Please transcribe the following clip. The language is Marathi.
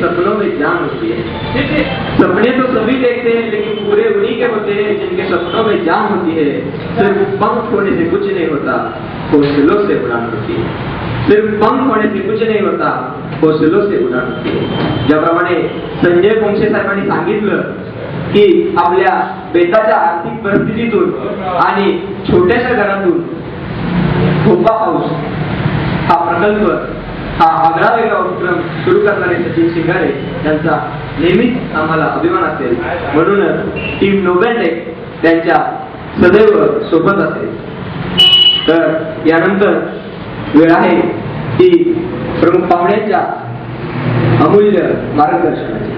सपनों में जान होती है। सपने तो सभी देखते हैं, लेकिन पूरे उन्हीं के होते हैं जिनके सपनों में जान होती है। सिर्फ पंख होने से कुछ नहीं होता, हौसलों से उड़ान होती है। सिर्फ पंख होने से कुछ नाही होता, हौसलों से उड़ान होती है। ज्याप्रमाणे संजय पोंक्षे साहेबांनी सांगितलं की आपल्या बेताच्या आर्थिक परिस्थितीतून आणि छोट्याशा घरातून खोपा हाऊस हा प्रकल्प, हा आगळा वेगळा उपक्रम सुरू करणारे सचिन शिंगारे यांचा नेहमीच आम्हाला अभिमान असेल। म्हणून टीम नोबेल्टेक त्यांच्या सदैव सोबत असेल। तर यानंतर वेळ आहे की प्रमुख पाहुण्यांच्या अमूल्य मार्गदर्शनाची।